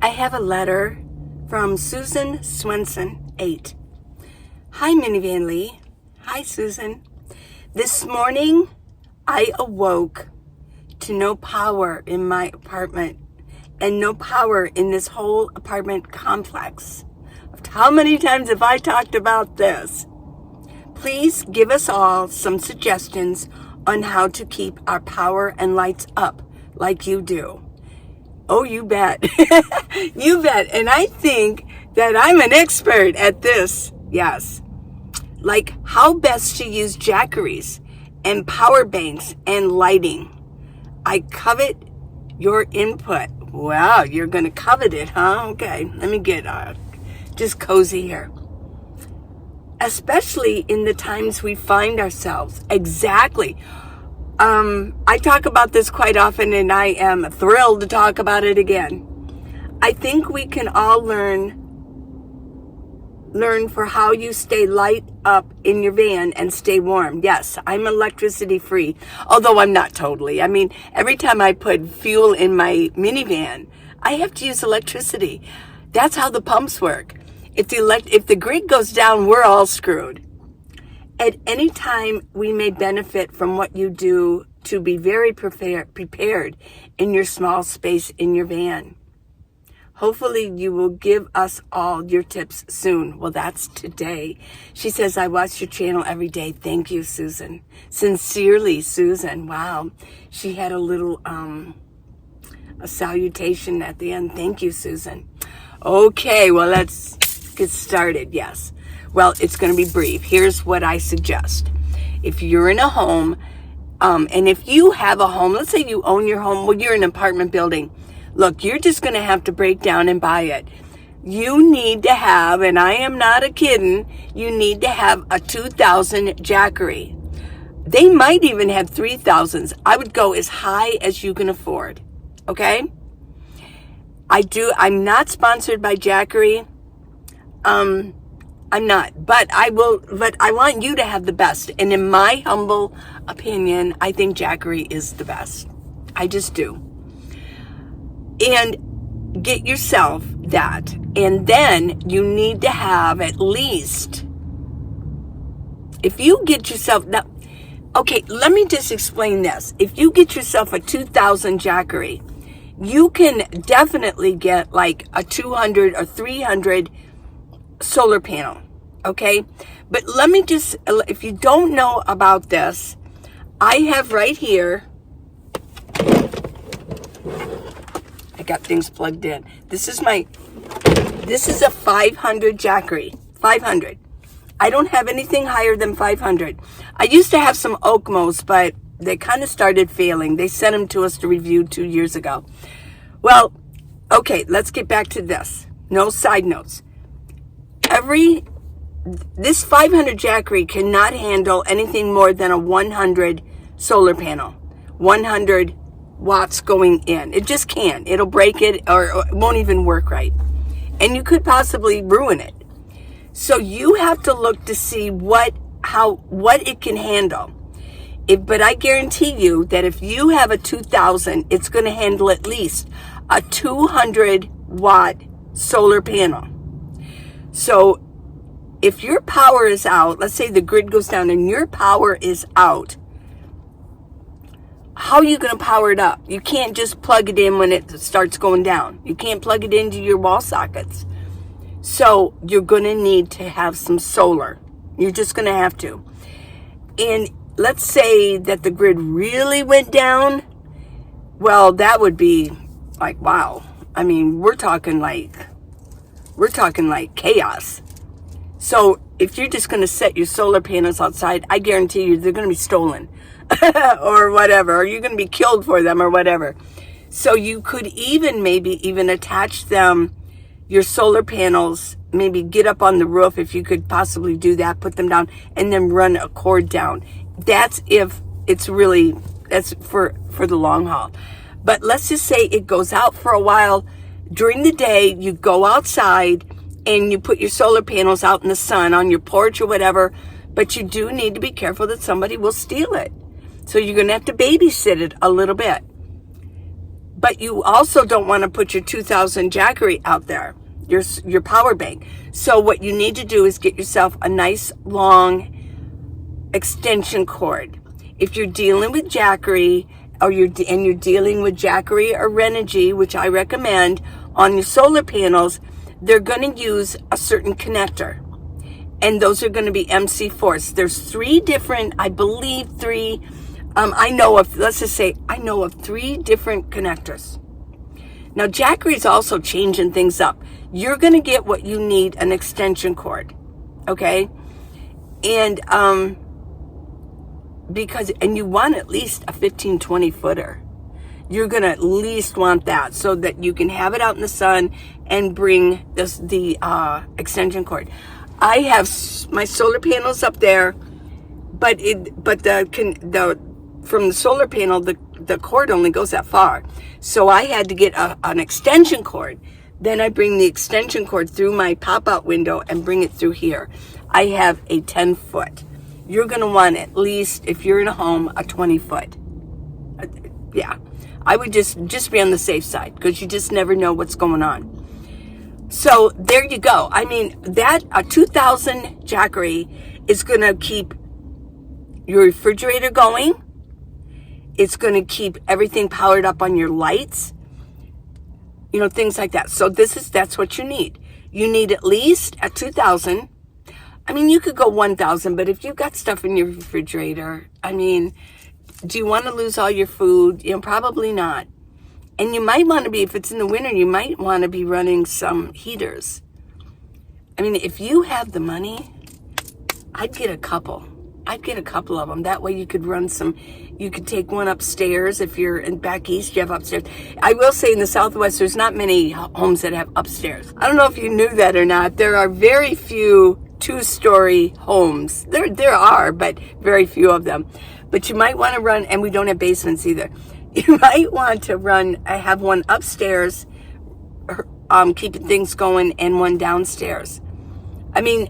I have a letter from Susan Swenson, 8. Hi, Minivan Lee. Hi, Susan. This morning, I awoke to no power in my apartment and no power in this whole apartment complex. How many times have I talked about this? Please give us all some suggestions on how to keep our power and lights up like you do. Oh, you bet. You bet. And I think that I'm an expert at this. Yes. Like how best to use jackeries and power banks and lighting. I covet your input. Wow, you're going to covet it, huh? Okay, let me get just cozy here. Especially in the times we find ourselves. Exactly. I talk about this quite often, and I am thrilled to talk about it again. I think we can all learn for how you stay light up in your van and stay warm. Yes, I'm electricity free, although I'm not totally. I mean, every time I put fuel in my minivan, I have to use electricity. That's how the pumps work. If the grid goes down, we're all screwed. At any time, we may benefit from what you do to be very prepared in your small space in your van. Hopefully, you will give us all your tips soon. Well, that's today. She says, I watch your channel every day. Thank you, Susan. Sincerely, Susan. Wow. She had a little a salutation at the end. Thank you, Susan. Okay, well, let's get started. Yes. Well, it's going to be brief. Here's what I suggest. If you're in a home, and if you have a home, let's say you own your home, well, you're in an apartment building. Look, you're just going to have to break down and buy it. You need to have, and I am not a kidding, you need to have a 2,000 jackery. They might even have 3,000s. I would go as high as you can afford. Okay? I'm not sponsored by jackery. I'm not, but I want you to have the best. And in my humble opinion, I think jackery is the best. I just do. And get yourself that. And then you need to have at least, if you get yourself, now, okay, let me just explain this. If you get yourself a 2,000 jackery, you can definitely get like a 200 or 300 solar panel, okay? But let me just, if you don't know about this, I have right here, I got things plugged in. This is a 500 jackery, 500. I don't have anything higher than 500. I used to have some Okmos, but they kind of started failing. They sent them to us to review 2 years ago. Well, okay, let's get back to this. No side notes. This 500 jackery cannot handle anything more than a 100 solar panel, 100 watts going in. It just can't. It'll break it or it won't even work right. And you could possibly ruin it. So you have to look to see what it can handle. But I guarantee you that if you have a 2,000, it's going to handle at least a 200 watt solar panel. So if your power is out, let's say the grid goes down and your power is out, how are you going to power it up? You can't just plug it in when it starts going down. You can't plug it into your wall sockets. So you're going to need to have some solar. You're just going to have to. And let's say that the grid really went down. Well, that would be like, wow. I mean, we're talking like chaos. So if you're just going to set your solar panels outside, I guarantee you they're going to be stolen or whatever, or you're going to be killed for them or whatever. So you could maybe attach them, your solar panels, maybe get up on the roof if you could possibly do that, put them down, and then run a cord down. That's if it's really, that's for the long haul. But let's just say it goes out for a while. During the day, you go outside and you put your solar panels out in the sun on your porch or whatever, but you do need to be careful that somebody will steal it. So you're going to have to babysit it a little bit. But you also don't want to put your 2000 Jackery out there, your power bank. So what you need to do is get yourself a nice long extension cord. If you're dealing with Jackery, or you're dealing with Jackery or Renogy, which I recommend on your solar panels, they're going to use a certain connector. And those are going to be MC4s. There's three different, I believe I know of 3 different connectors. Now, Jackery is also changing things up. You're going to get what you need, an extension cord, okay? And and you want at least a 15, 20 footer. You're going to at least want that so that you can have it out in the sun and bring the extension cord. I have my solar panels up there, but from the solar panel, the cord only goes that far. So I had to get an extension cord. Then I bring the extension cord through my pop-out window and bring it through here. I have a 10-foot. You're going to want at least, if you're in a home, a 20-foot. Yeah, I would just be on the safe side because you just never know what's going on. So there you go. I mean, a 2000 Jackery is going to keep your refrigerator going. It's going to keep everything powered up on your lights. Things like that. So that's what you need. You need at least a 2000. I mean, you could go 1000, but if you've got stuff in your refrigerator, I mean, do you want to lose all your food? Probably not. And you might want to be, if it's in the winter, you might want to be running some heaters. I mean, if you have the money, I'd get a couple of them. That way you could run you could take one upstairs. If you're back east, you have upstairs. I will say in the Southwest, there's not many homes that have upstairs. I don't know if you knew that or not. There are very few 2-story homes. There are, but very few of them. But you might want to run, and we don't have basements either. You might want to have one upstairs, keeping things going, and one downstairs. I mean,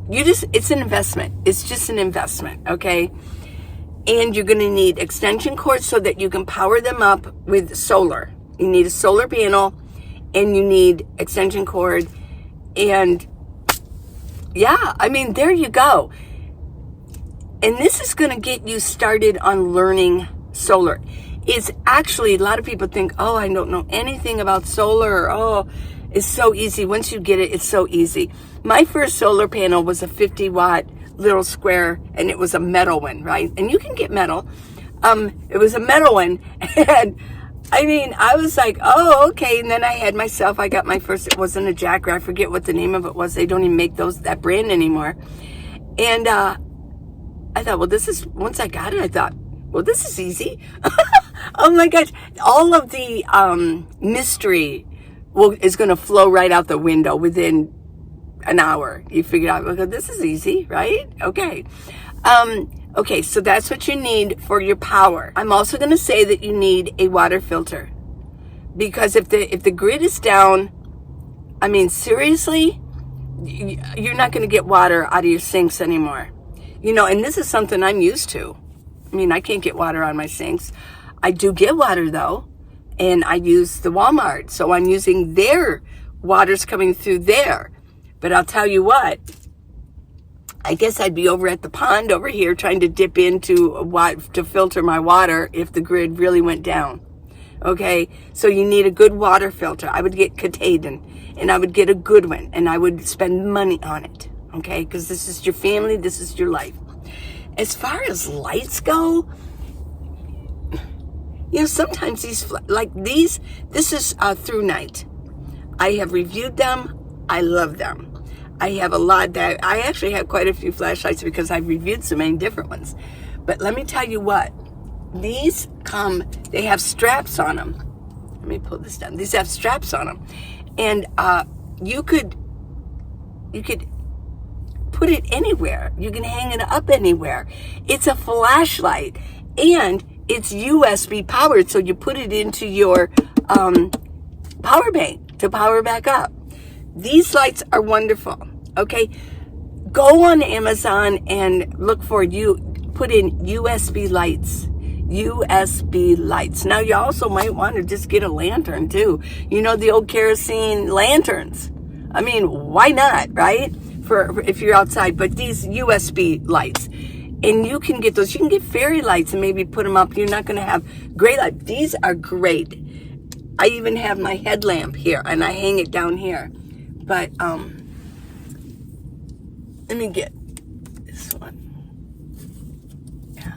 it's an investment. It's just an investment, okay? And you're going to need extension cords so that you can power them up with solar. You need a solar panel, and you need extension cord, and yeah, I mean, there you go. And this is going to get you started on learning solar. It's actually, a lot of people think, oh, I don't know anything about solar. Oh, it's so easy. Once you get it, it's so easy. My first solar panel was a 50-watt little square, and it was a metal one, right? And you can get metal. It was a metal one. And I mean, I was like, oh, okay. And then I got my first, it wasn't a Jackery. I forget what the name of it was. They don't even make that brand anymore. And I thought, once I got it, I thought, well, this is easy. Oh my gosh. All of the mystery is going to flow right out the window within an hour. You figure out, okay, this is easy, right? Okay. Okay, so that's what you need for your power. I'm also going to say that you need a water filter, because if the grid is down, I mean, seriously, you're not going to get water out of your sinks anymore. And this is something I'm used to. I mean, I can't get water on my sinks. I do get water though, and I use the Walmart, so I'm using their water's coming through there. But I'll tell you what, I guess I'd be over at the pond over here trying to dip into to filter my water if the grid really went down. Okay, so you need a good water filter. I would get Katahdin, and I would get a good one, and I would spend money on it. Okay, because this is your family, this is your life. As far as lights go, sometimes this is through night. I have reviewed them. I love them. I have a lot I actually have quite a few flashlights because I've reviewed so many different ones. But let me tell you what, these they have straps on them. Let me pull this down. These have straps on them. And you could put it anywhere. You can hang it up anywhere. It's a flashlight, and it's USB powered, so you put it into your power bank to power back up. These lights are wonderful. Okay, go on Amazon and look for put in USB lights. USB lights. Now you also might want to just get a lantern too. You know, the old kerosene lanterns. I mean, why not, right? For if you're outside, but these USB lights, and you can get those. You can get fairy lights and maybe put them up. You're not going to have great lights. These are great. I even have my headlamp here, and I hang it down here. But let me get this one. Yeah.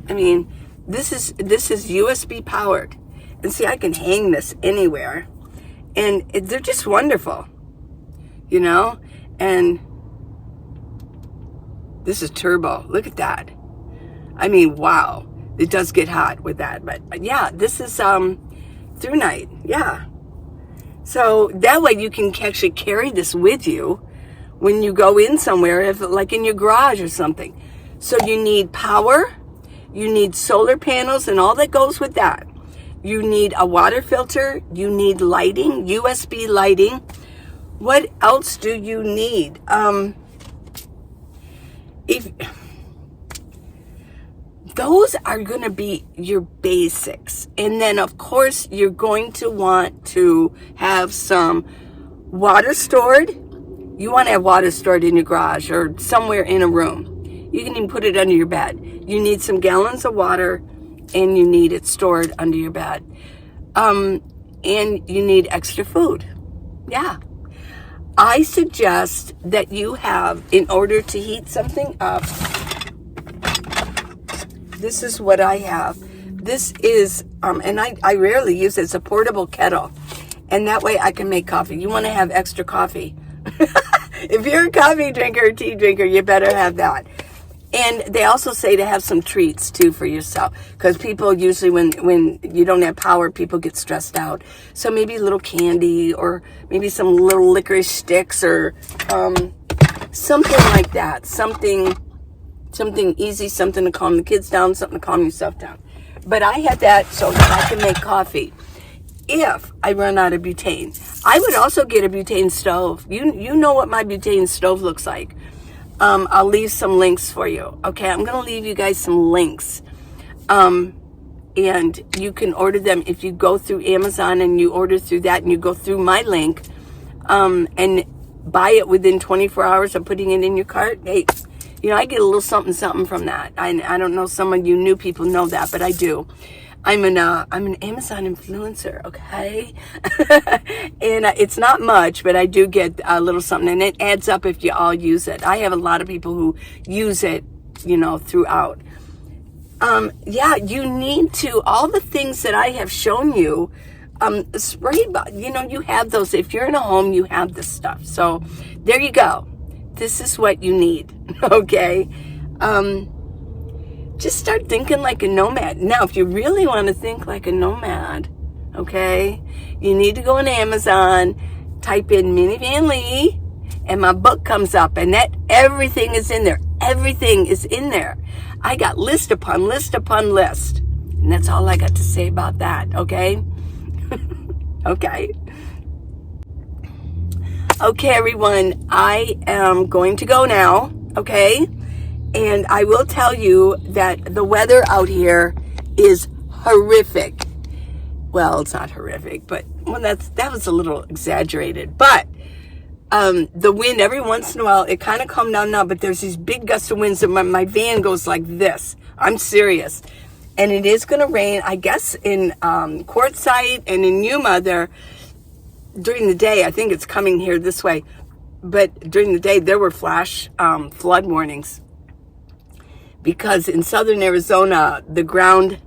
I mean, this is USB powered, and see, I can hang this anywhere, and they're just wonderful, you know. And this is turbo. Look at that. I mean, wow. It does get hot with that, but yeah, this is through night. Yeah. So that way you can actually carry this with you when you go in somewhere, if like in your garage or something. So you need power, you need solar panels and all that goes with that. You need a water filter, you need lighting, USB lighting. What else do you need? If those are going to be your basics. And then, of course, you're going to want to have some water stored. You want to have water stored in your garage or somewhere in a room. You can even put it under your bed. You need some gallons of water, and you need it stored under your bed. And you need extra food. Yeah. I suggest that you have, in order to heat something up, this is what I have. This is, and I rarely use it. It's a portable kettle. And that way I can make coffee. You want to have extra coffee. If you're a coffee drinker or tea drinker, you better have that. And they also say to have some treats too for yourself. Because people usually, when you don't have power, people get stressed out. So maybe a little candy or maybe some little licorice sticks or something like that. Something easy, something to calm the kids down, something to calm yourself down. But I had that so that I can make coffee if I run out of butane. I would also get a butane stove. You know what my butane stove looks like. I'll leave some links for you. Okay, I'm going to leave you guys some links. And you can order them if you go through Amazon and you order through that and you go through my link and buy it within 24 hours of putting it in your cart. Hey, you know, I get a little something from that. I don't know, some of you new people know that, but I do. I'm an Amazon influencer, okay? And it's not much, but I do get a little something, and it adds up if you all use it. I have a lot of people who use it, you know, throughout. Yeah, you need to, all the things that I have shown you, spray, you know, you have those. If you're in a home, you have this stuff. So there you go. This is what you need, okay? Just start thinking like a nomad. Now, if you really want to think like a nomad, okay, you need to go on Amazon, type in Minivan Lee, and my book comes up, and that everything is in there. Everything is in there. I got list upon list upon list, and that's all I got to say about that, okay? Okay. Okay, everyone, I am going to go now, okay? And I will tell you that the weather out here is horrific. Well, it's not horrific, but well, that was a little exaggerated. But the wind, every once in a while, it kind of calmed down now, but there's these big gusts of winds, and my van goes like this. I'm serious. And it is going to rain, I guess, in Quartzsite and in Yuma there during the day. I think it's coming here this way. But during the day, there were flash flood warnings. Because in southern Arizona, the ground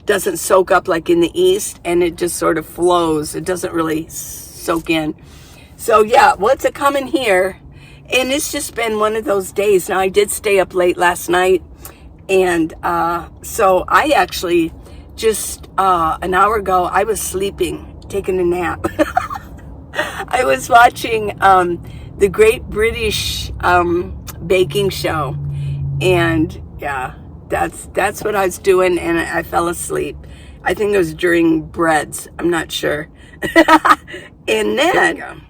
doesn't soak up like in the east, and it just sort of flows. It doesn't really soak in. So yeah, what's a coming here? And it's just been one of those days. Now, I did stay up late last night, and so I actually just an hour ago, I was sleeping, taking a nap. I was watching the Great British Baking Show, and yeah, that's what I was doing, and I fell asleep. I think it was during breads. I'm not sure. And then,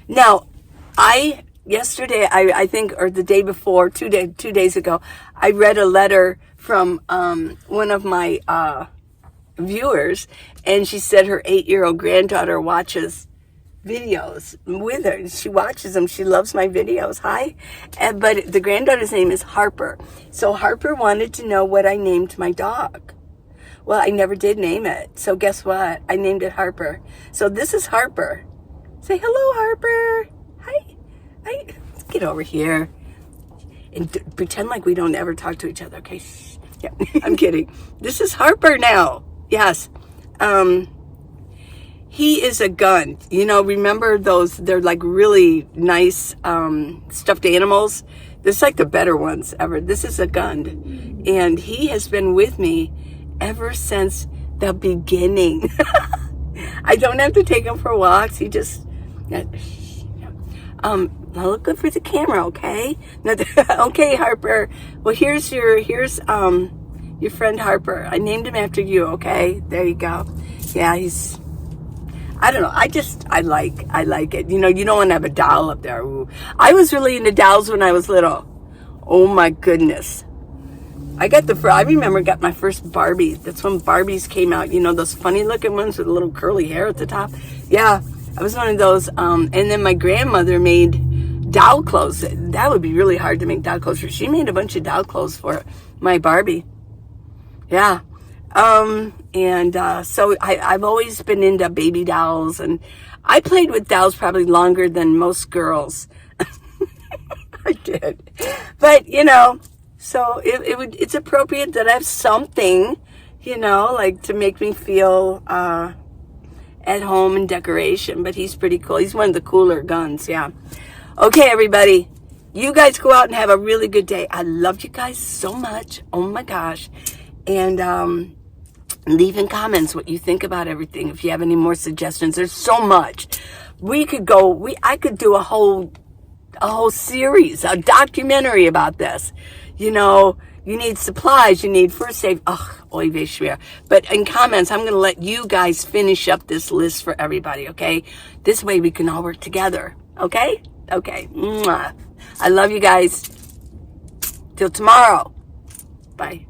now, yesterday, I think, or the day before, 2 days ago, I read a letter from one of my viewers, and she said her 8-year-old granddaughter watches videos with her. She watches them. She loves my videos. Hi. But the granddaughter's name is Harper. So Harper wanted to know what I named my dog. Well, I never did name it. So guess what? I named it Harper. So this is Harper. Say hello, Harper. Hi. Hi. Let's get over here and pretend like we don't ever talk to each other. Okay. Shh. Yeah, I'm kidding. This is Harper now. Yes. He is a gun. You know, remember those? They're like really nice stuffed animals. This is like the better ones ever. This is a gun. And he has been with me ever since the beginning. I don't have to take him for walks. He just... look good for the camera, okay? Okay, Harper. Well, here's your friend Harper. I named him after you, okay? There you go. Yeah, he's... I don't know. I like it. You know, you don't want to have a doll up there. Ooh. I was really into dolls when I was little. Oh my goodness. I remember got my first Barbie. That's when Barbies came out. You know, those funny looking ones with a little curly hair at the top. Yeah, I was one of those. And then my grandmother made doll clothes. That would be really hard to make doll clothes for. She made a bunch of doll clothes for my Barbie. Yeah. So I've always been into baby dolls, and I played with dolls probably longer than most girls. I did. But, you know, so it's appropriate that I have something, you know, like to make me feel, at home and decoration. But he's pretty cool. He's one of the cooler guns. Yeah. Okay, everybody, you guys go out and have a really good day. I love you guys so much. Oh my gosh. And, leave in comments what you think about everything. If you have any more suggestions, there's so much. I could do a whole series, a documentary about this. You know, you need supplies, you need first aid. Oy vey schwer. But in comments, I'm going to let you guys finish up this list for everybody, okay? This way we can all work together, okay? Okay. Mwah. I love you guys. Till tomorrow. Bye.